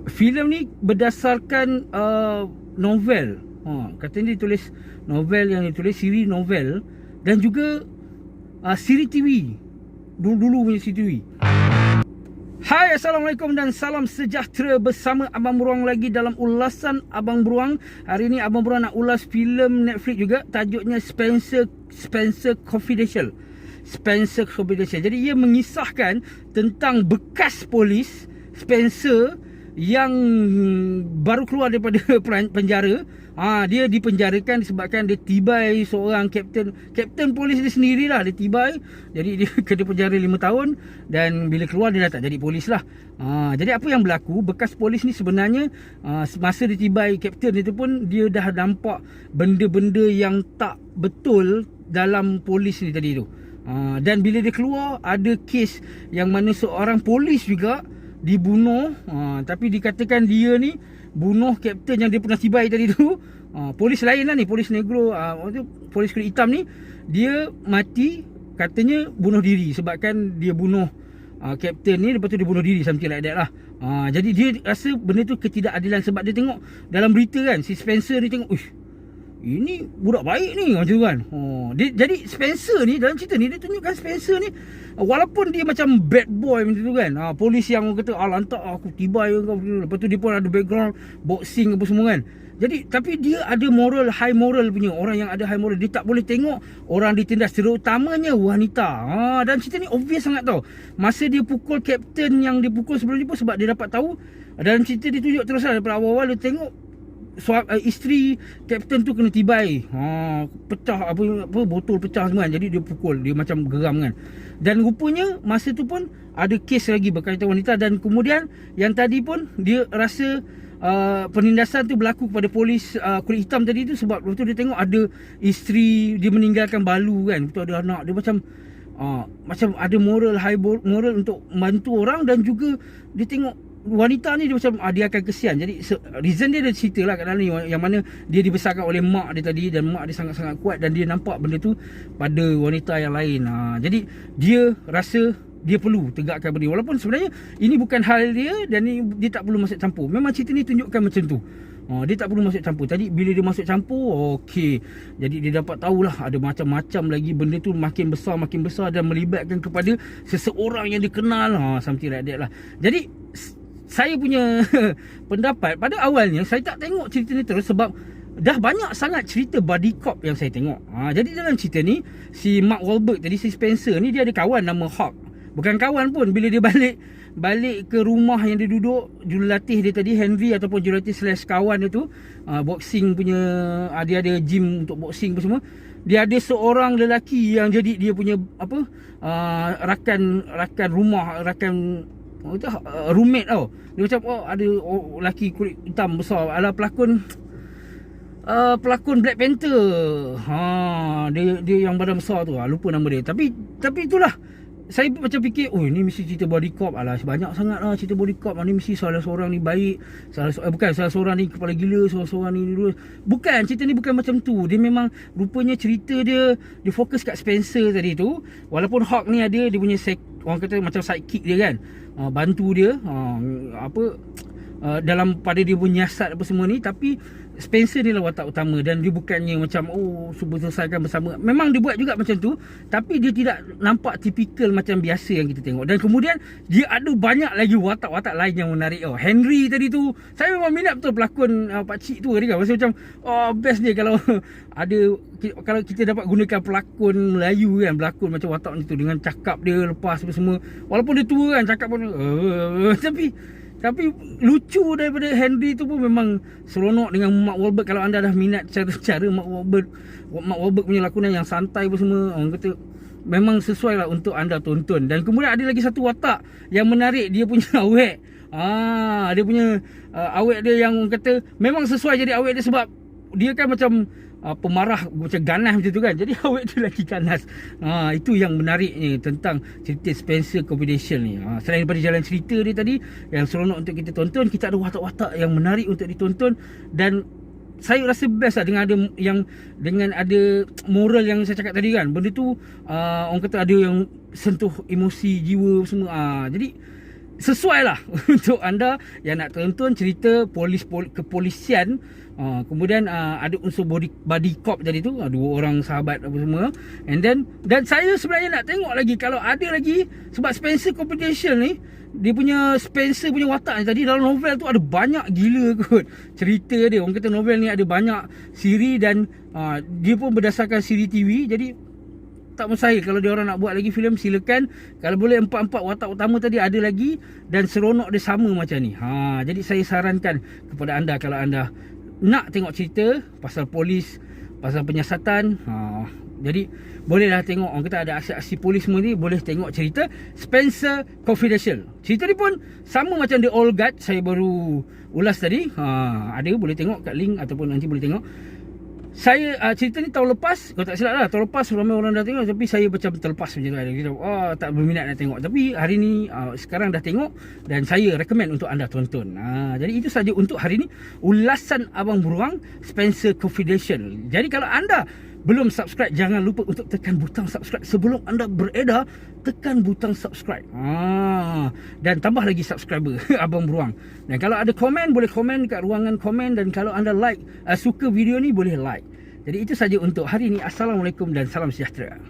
filem ni berdasarkan novel. Katanya dia tulis novel, yang ditulis siri novel, dan juga siri TV. Dulu punya siri TV. Hai, Assalamualaikum dan salam sejahtera. Bersama Abang Beruang lagi dalam ulasan Abang Beruang. Hari ni Abang Beruang nak ulas filem Netflix juga. Tajuknya Spencer Confidential. Spencer Confidential. Jadi ia mengisahkan tentang bekas polis Spencer yang baru keluar daripada penjara. Dia dipenjarakan disebabkan dia tibai seorang kapten polis dia sendirilah. Dia tibai, jadi dia kena penjara 5 tahun. Dan bila keluar dia dah tak jadi polis lah. Jadi apa yang berlaku, bekas polis ni sebenarnya masa dia tibai kapten itu pun dia dah nampak benda-benda yang tak betul dalam polis ni tadi tu. Dan bila dia keluar, ada kes yang mana seorang polis juga dibunuh. Tapi dikatakan dia ni bunuh kapten yang dia pernah tibai tadi tu. Polis lain lah ni, polis negro, polis kulit hitam ni, dia mati katanya bunuh diri sebabkan dia bunuh kapten ni, lepas tu dia bunuh diri, something like that lah. Jadi dia rasa benda tu ketidakadilan sebab dia tengok dalam berita kan, si Spencer ni tengok, uish, ini budak baik ni macam tu kan. Jadi Spencer ni dalam cerita ni, dia tunjukkan Spencer ni walaupun dia macam bad boy macam tu kan, polis yang orang kata lantak aku tibai kau, lepas tu dia pun ada background boxing apa semua kan. Jadi tapi dia ada moral, high moral punya. Orang yang ada high moral, dia tak boleh tengok orang ditindas, terutamanya wanita. Dan cerita ni obvious sangat tau. Masa dia pukul kapten yang dia pukul sebelum ni pun sebab dia dapat tahu. Dalam cerita dia tunjuk terus lah, daripada awal-awal dia tengok isteri kapten tu kena tibai, pecah apa botol pecah semua kan. Jadi dia pukul, dia macam geram kan. Dan rupanya masa tu pun ada kes lagi berkaitan wanita. Dan kemudian yang tadi pun dia rasa penindasan tu berlaku kepada polis kulit hitam tadi tu sebab waktu dia tengok ada isteri dia meninggalkan balu kan, betul ada anak dia, macam ada moral, high moral untuk membantu orang. Dan juga dia tengok wanita ni dia macam dia akan kesian. Jadi reason dia ada cerita lah kat dalam ni, yang mana dia dibesarkan oleh mak dia tadi, dan mak dia sangat-sangat kuat, dan dia nampak benda tu pada wanita yang lain. Jadi dia rasa dia perlu tegakkan benda, walaupun sebenarnya ini bukan hal dia, dan dia tak perlu masuk campur. Memang cerita ni tunjukkan macam tu. Dia tak perlu masuk campur. Tadi bila dia masuk campur, okey, jadi dia dapat tahulah ada macam-macam lagi benda tu, makin besar dan melibatkan kepada seseorang yang dikenal, something like that lah. Jadi saya punya pendapat, pada awalnya saya tak tengok cerita ni terus sebab dah banyak sangat cerita body cop yang saya tengok. Jadi dalam cerita ni, si Mark Wahlberg tadi, si Spencer ni, dia ada kawan nama Hawk. Bukan kawan pun, bila dia balik ke rumah yang dia duduk, jurulatih dia tadi, Henry ataupun jurulatih / kawan dia tu, boxing punya, dia ada gym untuk boxing apa semua. Dia ada seorang lelaki yang jadi dia punya rakan rumah, roommate tau. Dia macam ada lelaki kulit hitam besar, ala pelakon Black Panther. Dia yang badan besar tu, lupa nama dia. Tapi itulah, saya macam fikir, ni mesti cerita body cop. Alah, banyak sangat lah cerita body cop. Ni mesti salah seorang ni baik, bukan salah seorang ni kepala gila, salah seorang ni lurus. Bukan, cerita ni bukan macam tu. Dia memang rupanya cerita dia fokus kat Spencer tadi tu. Walaupun Hawk ni ada dia punya orang kata macam sidekick dia kan, bantu dia dalam pada dia menyiasat apa semua ni. Tapi Spencer ni lah watak utama, dan dia bukannya macam selesaikan bersama. Memang dia buat juga macam tu, tapi dia tidak nampak tipikal macam biasa yang kita tengok. Dan kemudian dia ada banyak lagi watak-watak lain yang menarik. Henry tadi tu, saya memang minat betul pelakon pakcik tu tadi kan. Masa macam best dia kalau kalau kita dapat gunakan pelakon Melayu kan, pelakon macam watak ni tu, dengan cakap dia lepas apa semua. Walaupun dia tua kan, cakap pun tapi lucu daripada Henry tu pun memang seronok dengan Mark Wahlberg. Kalau anda dah minat cara Mark Wahlberg punya lakonan yang santai pun semua, orang kata memang sesuai lah untuk anda tonton. Dan kemudian ada lagi satu watak yang menarik, dia punya awek. Dia punya awek dia yang orang kata memang sesuai jadi awek dia, sebab dia kan macam pemarah, macam ganas macam tu kan. Jadi awet tu lagi ganas. Itu yang menariknya tentang cerita Spencer Confidential ni. Selain daripada jalan cerita dia tadi yang seronok untuk kita tonton, kita ada watak-watak yang menarik untuk ditonton. Dan saya rasa best lah dengan ada moral yang saya cakap tadi kan. Benda tu orang kata ada yang sentuh emosi jiwa semua. Jadi sesuai lah untuk anda yang nak tonton cerita kepolisian. Kemudian ada unsur body cop tadi tu, dua orang sahabat apa semua. And then, dan saya sebenarnya nak tengok lagi kalau ada lagi, sebab Spencer Confidential ni, dia punya Spencer punya watak ni tadi dalam novel tu ada banyak gila kot cerita dia. Orang kata novel ni ada banyak siri dan dia pun berdasarkan siri TV. Jadi tak mustahil kalau dia orang nak buat lagi filem, silakan. Kalau boleh 4 watak utama tadi ada lagi dan seronok dia sama macam ni. Jadi saya sarankan kepada anda, kalau anda nak tengok cerita pasal polis, pasal penyiasatan, jadi bolehlah tengok. Orang kata ada aksi-aksi polis semua ni, boleh tengok cerita Spencer Confidential. Cerita ni pun sama macam The Old Guard saya baru ulas tadi. Ada, boleh tengok kat link ataupun nanti boleh tengok. Saya cerita ni tahun lepas, kalau tak silap lah, tahun lepas ramai orang dah tengok, tapi saya macam terlepas macam tu. Kita tak berminat nak tengok. Tapi hari ni sekarang dah tengok dan saya recommend untuk anda tonton. Jadi itu saja untuk hari ni ulasan Abang Beruang Spencer Confidential. Jadi kalau anda belum subscribe, jangan lupa untuk tekan butang subscribe. Sebelum anda beredar, tekan butang subscribe. Dan tambah lagi subscriber Abang Beruang. Dan kalau ada komen, boleh komen kat ruangan komen. Dan kalau anda suka video ni, boleh like. Jadi itu saja untuk hari ini. Assalamualaikum dan salam sejahtera.